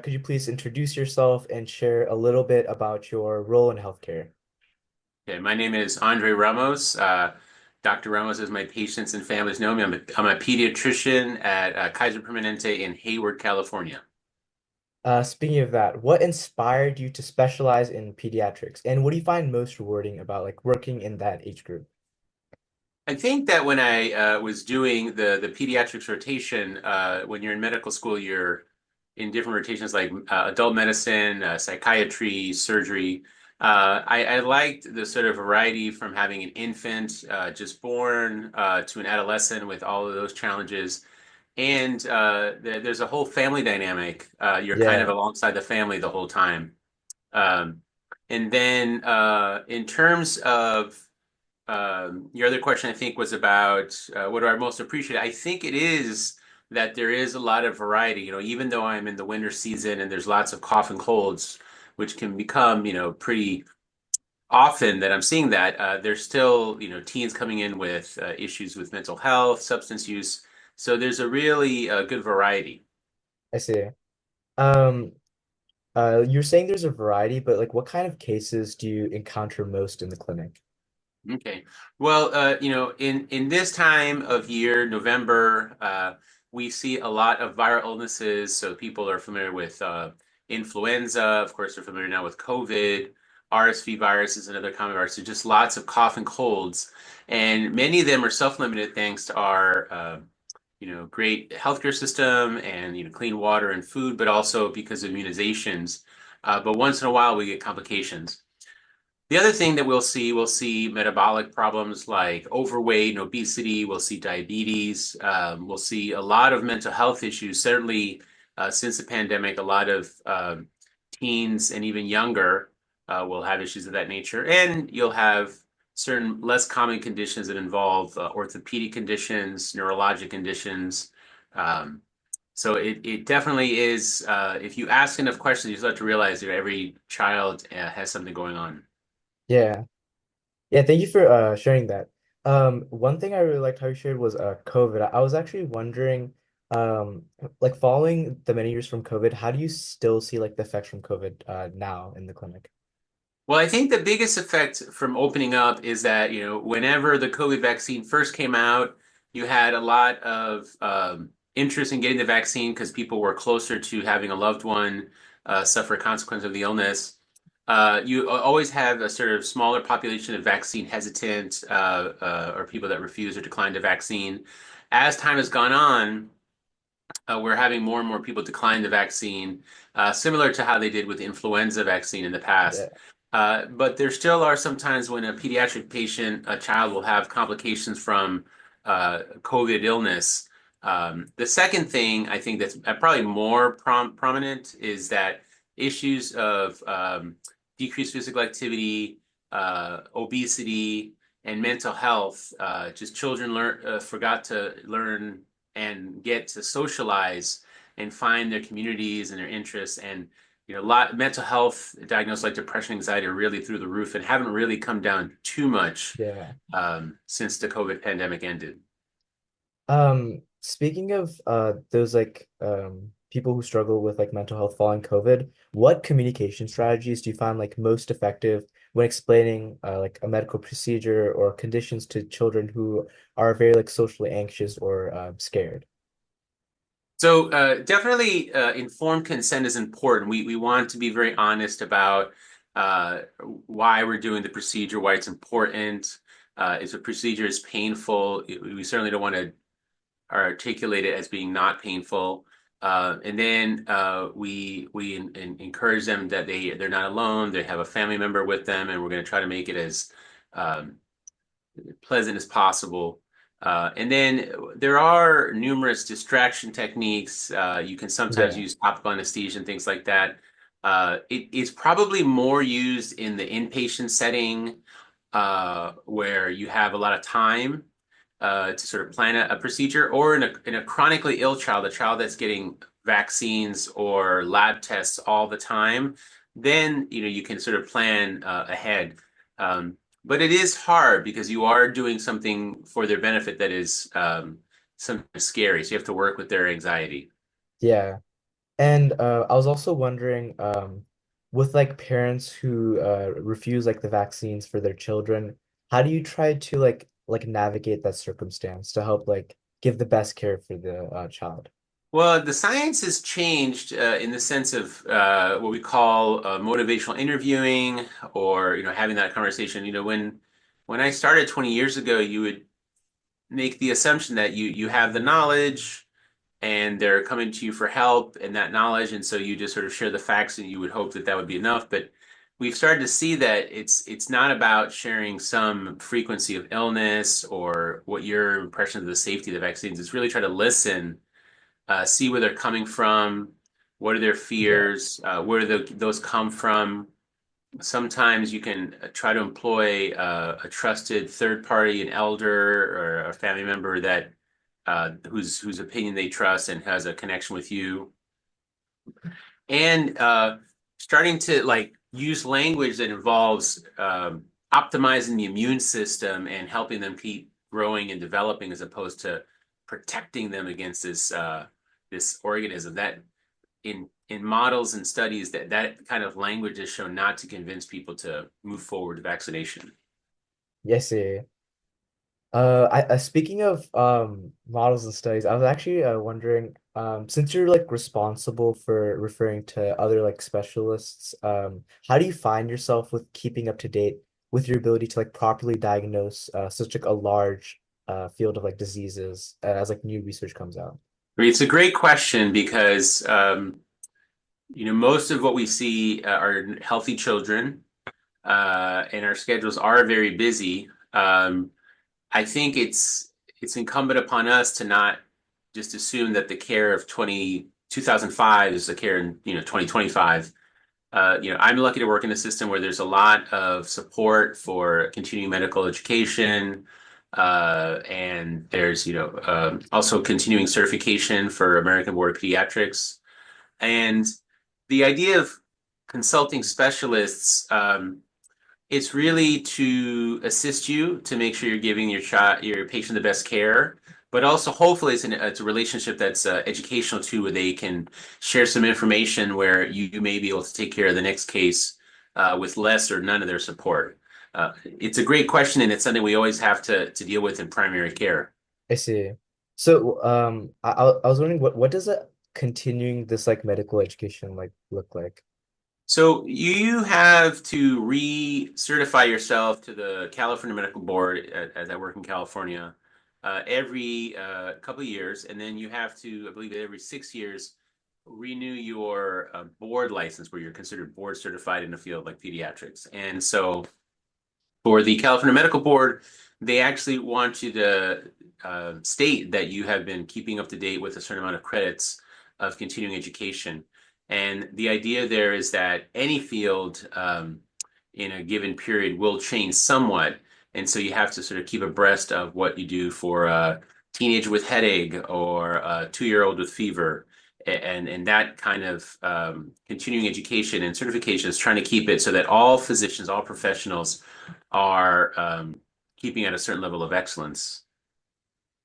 could you please introduce yourself and share a little bit about your role in healthcare? Okay, my name is Andre Ramos. Dr. Ramos, as my patients and families know me, I'm a pediatrician at Kaiser Permanente in Hayward, California. Speaking of that, what inspired you to specialize in pediatrics, and what do you find most rewarding about like working in that age group? I think that when I was doing the pediatrics rotation, when you're in medical school, you're in different rotations like adult medicine, psychiatry, surgery. I liked the sort of variety from having an infant just born to an adolescent with all of those challenges. And there's a whole family dynamic. You're kind of Yeah, alongside the family the whole time. Um, and then in terms of your other question, I think, was about what do I most appreciate? I think it is that there is a lot of variety. Even though I'm in the winter season and there's lots of cough and colds, which can become, pretty often that I'm seeing that, there's still, teens coming in with issues with mental health, substance use. So there's a really good variety. I see. Um, you're saying there's a variety, but like what kind of cases do you encounter most in the clinic? Okay. Well, in this time of year, November, we see a lot of viral illnesses. So people are familiar with influenza. Of course, they're familiar now with COVID. RSV virus is another common virus. So just lots of cough and colds, and many of them are self-limited thanks to our great healthcare system and clean water and food, but also because of immunizations. But once in a while, we get complications. The other thing that we'll see metabolic problems like overweight and obesity. We'll see diabetes. We'll see a lot of mental health issues. Certainly, since the pandemic, a lot of teens and even younger will have issues of that nature. And you'll have certain less common conditions that involve orthopedic conditions, neurologic conditions. Um, so it definitely is. If you ask enough questions, you start to realize that every child has something going on. Yeah. Yeah, thank you for sharing that. One thing I really liked how you shared was COVID. I was actually wondering, like following the many years from COVID, how do you still see like the effects from COVID now in the clinic? Well, I think the biggest effect from opening up is that, whenever the COVID vaccine first came out, you had a lot of interest in getting the vaccine because people were closer to having a loved one suffer a consequence of the illness. You always have a sort of smaller population of vaccine hesitant or people that refuse or decline the vaccine. As time has gone on, we're having more and more people decline the vaccine, similar to how they did with the influenza vaccine in the past. Yeah. But there still are some times when a pediatric patient, a child, will have complications from COVID illness. The second thing I think that's probably more prominent is that issues of decreased physical activity, obesity, and mental health. Just children forgot to learn and get to socialize and find their communities and their interests. And mental health diagnosed like depression, anxiety are really through the roof and haven't really come down too much Yeah. since the COVID pandemic ended. Speaking of those like people who struggle with like mental health following COVID, what communication strategies do you find like most effective when explaining like a medical procedure or conditions to children who are very like socially anxious or scared? So definitely informed consent is important. We want to be very honest about uh, why we're doing the procedure, why it's important. If the procedure is painful, we certainly don't want to articulate it as being not painful. And then we encourage them that they're not alone. They have a family member with them, and we're going to try to make it as um, pleasant as possible. And then there are numerous distraction techniques. You can sometimes Yeah. use topical anesthesia and things like that. It's probably more used in the inpatient setting where you have a lot of time to sort of plan a procedure, or in a chronically ill child, a child that's getting vaccines or lab tests all the time, then you can sort of plan ahead. But it is hard because you are doing something for their benefit that is sometimes scary. So you have to work with their anxiety. Yeah. And I was also wondering, with like parents who refuse like the vaccines for their children, how do you try to like navigate that circumstance to help like give the best care for the child? Well, the science has changed in the sense of what we call motivational interviewing, or having that conversation. When I started 20 years ago, you would make the assumption that you have the knowledge and they're coming to you for help and that knowledge, and so you just sort of share the facts and you would hope that that would be enough. But we've started to see that it's not about sharing some frequency of illness or what your impression of the safety of the vaccines. It's really try to listen, see where they're coming from, what are their Yeah. fears, where do those come from. Sometimes you can try to employ a trusted third party, an elder or a family member that whose opinion they trust and has a connection with you, and starting to like use language that involves optimizing the immune system and helping them keep growing and developing, as opposed to protecting them against this organism. That in models and studies, that kind of language is shown not to convince people to move forward with vaccination. Yes, yeah. Speaking of models and studies, I was actually wondering, since you're like responsible for referring to other like specialists, how do you find yourself with keeping up to date with your ability to like properly diagnose such like a large field of like diseases as like new research comes out? I mean, it's a great question because most of what we see are healthy children, and our schedules are very busy. I think it's incumbent upon us to not just assume that the care of 2005 is the care in 2025. I'm lucky to work in a system where there's a lot of support for continuing medical education, and there's also continuing certification for American Board of Pediatrics. And the idea of consulting specialists, it's really to assist you to make sure you're giving your patient the best care, but also hopefully it's a relationship that's educational too, where they can share some information where you may be able to take care of the next case with less or none of their support. It's a great question, and it's something we always have to deal with in primary care. I see. So I was wondering what does a continuing this like medical education like look like? So you have to recertify yourself to the California Medical Board, as I work in California, every couple of years, and then you have to, I believe, every 6 years, renew your board license, where you're considered board certified in a field like pediatrics. And so for the California Medical Board, they actually want you to state that you have been keeping up to date with a certain amount of credits of continuing education. And the idea there is that any field in a given period will change somewhat. And so you have to sort of keep abreast of what you do for a teenager with headache or a 2-year-old with fever. And that kind of continuing education and certification is trying to keep it so that all physicians, all professionals are keeping at a certain level of excellence.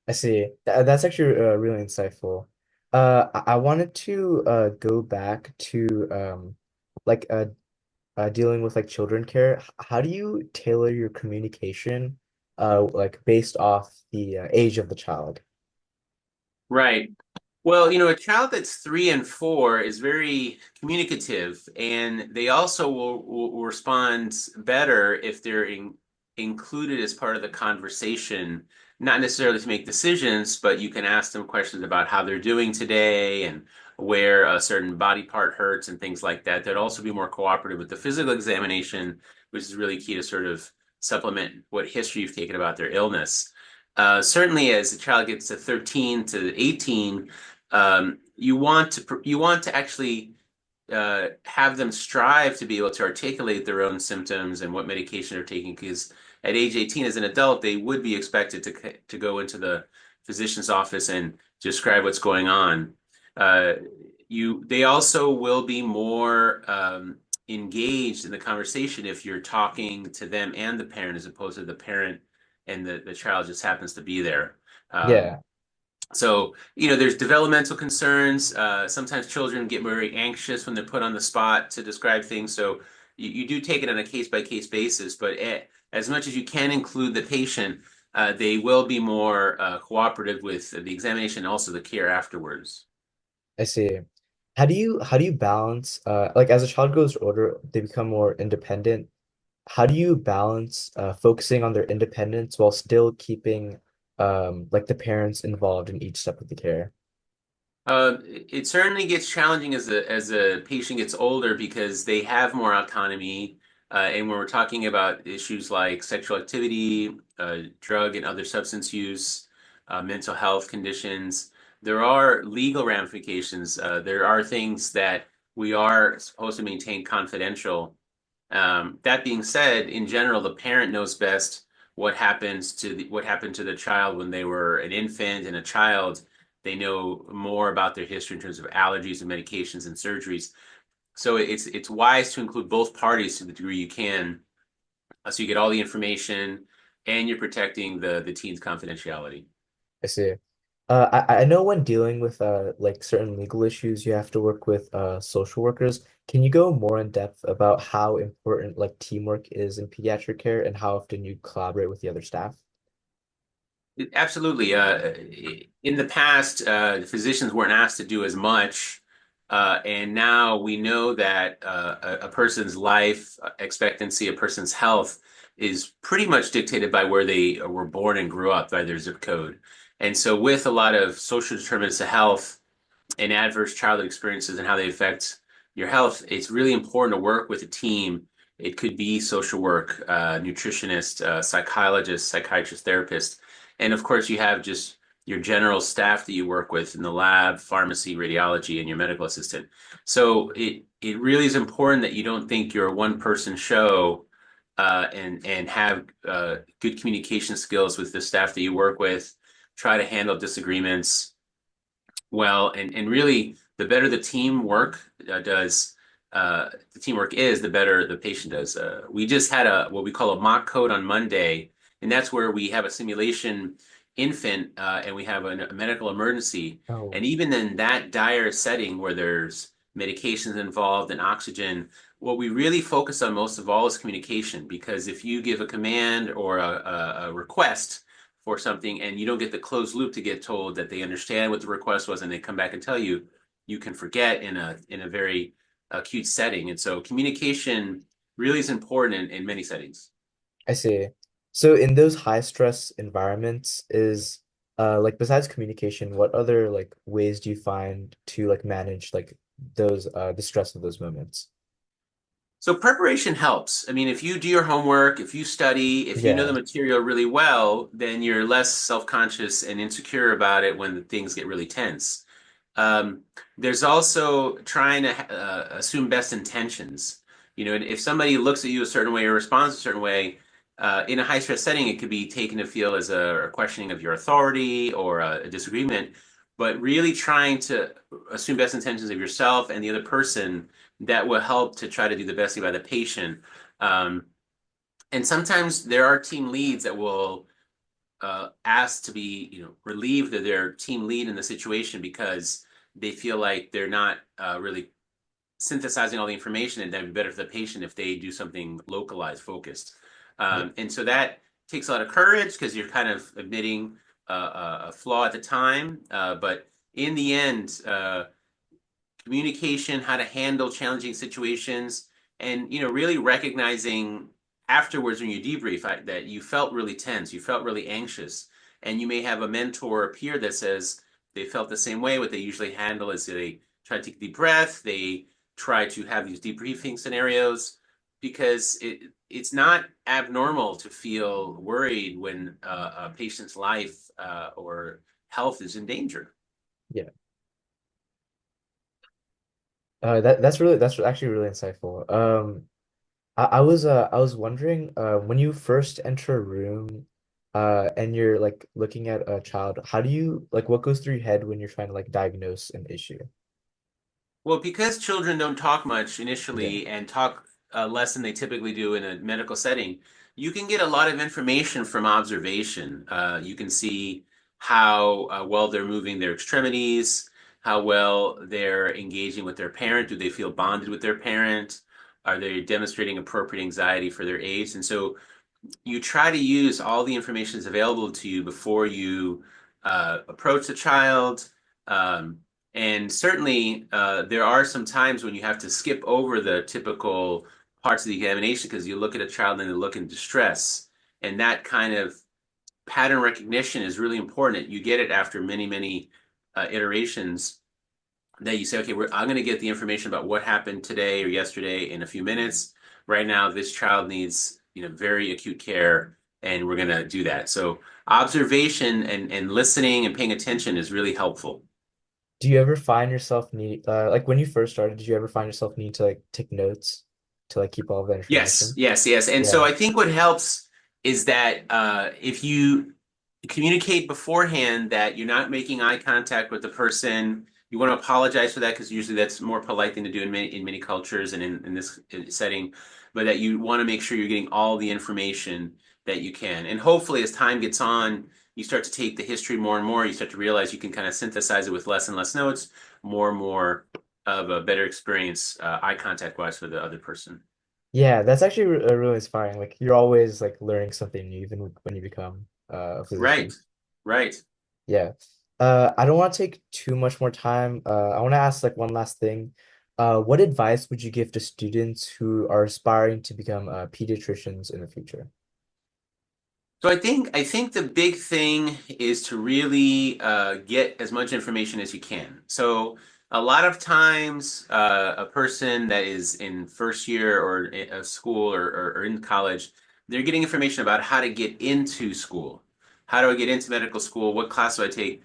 I see. That's actually really insightful. I wanted to go back to like dealing with like children care. How do you tailor your communication like based off the age of the child? Right. Well, a child that's 3 and 4 is very communicative, and they also will respond better if they're included as part of the conversation, not necessarily to make decisions, but you can ask them questions about how they're doing today and where a certain body part hurts and things like that. They'd also be more cooperative with the physical examination, which is really key to sort of supplement what history you've taken about their illness. Certainly, as the child gets to 13 to 18, you want to actually have them strive to be able to articulate their own symptoms and what medication they're taking, because at age 18, as an adult, they would be expected to go into the physician's office and describe what's going on. Uh, they also will be more engaged in the conversation if you're talking to them and the parent, as opposed to the parent and the child just happens to be there. Um, Yeah. So, there's developmental concerns. Sometimes children get very anxious when they're put on the spot to describe things. So you do take it on a case by case basis, but as much as you can include the patient, they will be more cooperative with the examination and also the care afterwards. I see. How do you balance like as a child grows older, they become more independent. How do you balance focusing on their independence while still keeping like the parents involved in each step of the care? It certainly gets challenging as a patient gets older because they have more autonomy. And when we're talking about issues like sexual activity, drug and other substance use, mental health conditions, there are legal ramifications. There are things that we are supposed to maintain confidential. That being said, in general, the parent knows best what happened to the child when they were an infant and a child. They know more about their history in terms of allergies and medications and surgeries. So it's wise to include both parties to the degree you can, so you get all the information and you're protecting the teen's confidentiality. I see. I know when dealing with like certain legal issues, you have to work with social workers. Can you go more in depth about how important like teamwork is in pediatric care and how often you collaborate with the other staff? Absolutely. In the past, physicians weren't asked to do as much, and now we know that a person's life expectancy, a person's health, is pretty much dictated by where they were born and grew up, by their zip code. And so, with a lot of social determinants of health, and adverse childhood experiences and how they affect your health, it's really important to work with a team. It could be social work, nutritionist, psychologist, psychiatrist, therapist. And of course, you have just your general staff that you work with in the lab, pharmacy, radiology, and your medical assistant. So it really is important that you don't think you're a one person show, and have good communication skills with the staff that you work with. Try to handle disagreements well, and really, the better the teamwork the teamwork is, the better the patient does. We just had a what we call a mock code on Monday, and that's where we have a simulation infant, and we have a medical emergency. Oh, And even in that dire setting where there's medications involved and oxygen, what we really focus on most of all is communication. Because if you give a command or a request for something and you don't get the closed loop to get told that they understand what the request was and they come back and tell you, you can forget in a very acute setting. And so communication really is important in many settings. I see. So in those high stress environments, is like besides communication, what other like ways do you find to like manage like those the stress of those moments? So preparation helps. I mean, if you do your homework, if you study, if you know the Yeah. material really well, then you're less self-conscious and insecure about it when things get really tense. Um, there's also trying to assume best intentions. And if somebody looks at you a certain way or responds a certain way, in a high stress setting, it could be taken to feel as a questioning of your authority or a disagreement. But really trying to assume best intentions of yourself and the other person, that will help to try to do the best thing by the patient. Um, and sometimes there are team leads that will asked to be, relieved of their team lead in the situation because they feel like they're not really synthesizing all the information, and that'd be better for the patient if they do something localized, focused. Yeah. And so that takes a lot of courage because you're kind of admitting a flaw at the time. But in the end, communication, how to handle challenging situations, and really recognizing afterwards when you debrief that you felt really tense, you felt really anxious, and you may have a mentor or a peer that says they felt the same way. What they usually handle is they try to take a deep breath, they try to have these debriefing scenarios because it's not abnormal to feel worried when a patient's life or health is in danger. Yeah. That's actually really insightful. I was wondering when you first enter a room and you're like looking at a child, how do you like what goes through your head when you're trying to like diagnose an issue? Well, because children don't talk much Yeah. initially and talk less than they typically do in a medical setting, you can get a lot of information from observation. You can see how well they're moving their extremities, how well they're engaging with their parent. Do they feel bonded with their parent? Are they demonstrating appropriate anxiety for their age? And so you try to use all the information that's available to you before you approach the child. Um, and certainly, there are some times when you have to skip over the typical parts of the examination because you look at a child and they look in distress. And that kind of pattern recognition is really important. You get it after many, many iterations that you say, okay, I'm going to get the information about what happened today or yesterday in a few minutes. Right now, this child needs, very acute care, and we're going to do that. So observation and listening and paying attention is really helpful. Do you ever find yourself need like when you first started, did you ever find yourself need to like take notes to like keep all of that Yes, information? yes, yes. And so Yeah. I think what helps is that if you communicate beforehand that you're not making eye contact with the person, you want to apologize for that because usually that's a more polite thing to do in many cultures and in this setting, but that you want to make sure you're getting all the information that you can. And hopefully, as time gets on, you start to take the history more and more. You start to realize you can kind of synthesize it with less and less notes, more and more of a better experience, eye contact wise, for the other person. Yeah, that's actually really inspiring. Like you're always like learning something new even when you become a Right, physician. right. Yeah. I don't want to take too much more time. I want to ask like one last thing. What advice would you give to students who are aspiring to become pediatricians in the future? So I think the big thing is to really get as much information as you can. So a lot of times, a person that is in first year or of school or in college, they're getting information about how to get into school. How do I get into medical school? What class do I take?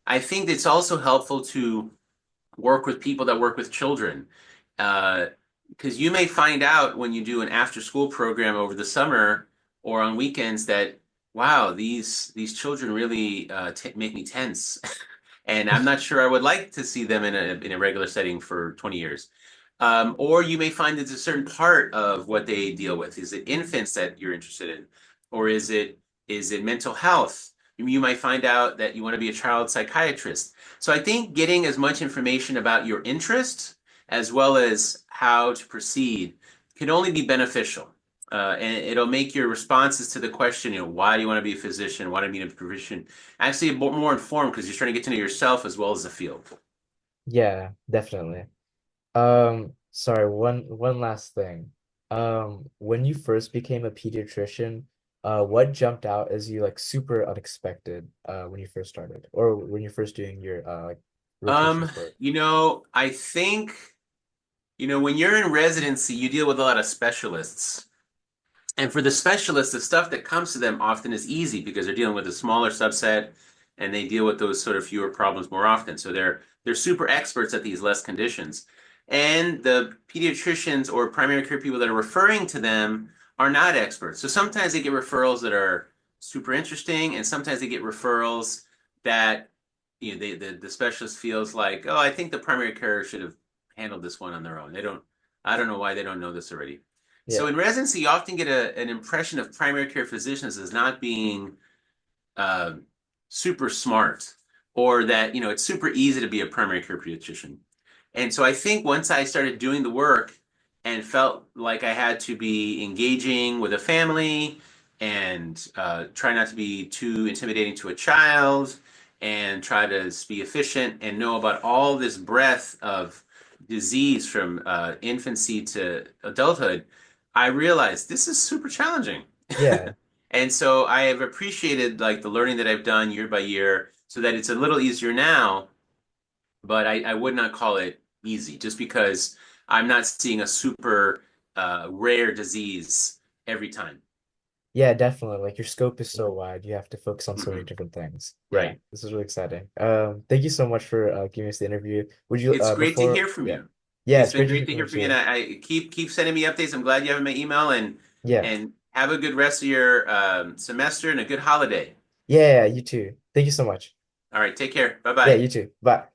I think it's also helpful to work with people that work with children. Uh, because you may find out when you do an after school program over the summer or on weekends that, wow, these children really t make me tense. And I'm not sure I would like to see them in a regular setting for 20 years. Or you may find it's a certain part of what they deal with. Is it infants that you're interested in? Or is it mental health? You might find out that you want to be a child psychiatrist. So I think getting as much information about your interest as well as how to proceed can only be beneficial. And it'll make your responses to the question, why do you want to be a physician? Why do you need a physician? Actually, more informed because you're trying to get to know yourself as well as the field. Yeah, definitely. Sorry, one last thing. When you first became a pediatrician, what jumped out as you like super unexpected when you first started or when you're first doing your like Um, rotations work? I think, when you're in residency, you deal with a lot of specialists. And for the specialists, the stuff that comes to them often is easy because they're dealing with a smaller subset and they deal with those sort of fewer problems more often. So they're super experts at these less conditions. And the pediatricians or primary care people that are referring to them are not experts. So sometimes they get referrals that are super interesting, and sometimes they get referrals that the specialist feels like, oh, I think the primary care should have handled this one on their own. I don't know why they don't know this already. So Yeah. in residency, you often get an impression of primary care physicians as not being uh, super smart, or that it's super easy to be a primary care pediatrician. And so I think once I started doing the work and felt like I had to be engaging with a family and try not to be too intimidating to a child and try to be efficient and know about all this breadth of disease from infancy to adulthood, I realized this is super challenging. Yeah. And so I have appreciated like the learning that I've done year by year so that it's a little easier now, but I would not call it easy just because I'm not seeing a super rare disease every time. Yeah, definitely. Like your scope is so wide. You have to focus on so many Hmm. different things. Yeah, Right. this is really exciting. Thank you so much for giving us the interview. Would you It's great to before hear from yeah. you. Yeah, It's it's been great to great hear to from you hear from you, and too. I keep sending me updates. I'm glad you have my email, and Yeah. and have a good rest of your semester and a good holiday. Yeah, you too. Thank you so much. All right, take care. Bye Yeah, bye. you too. Bye.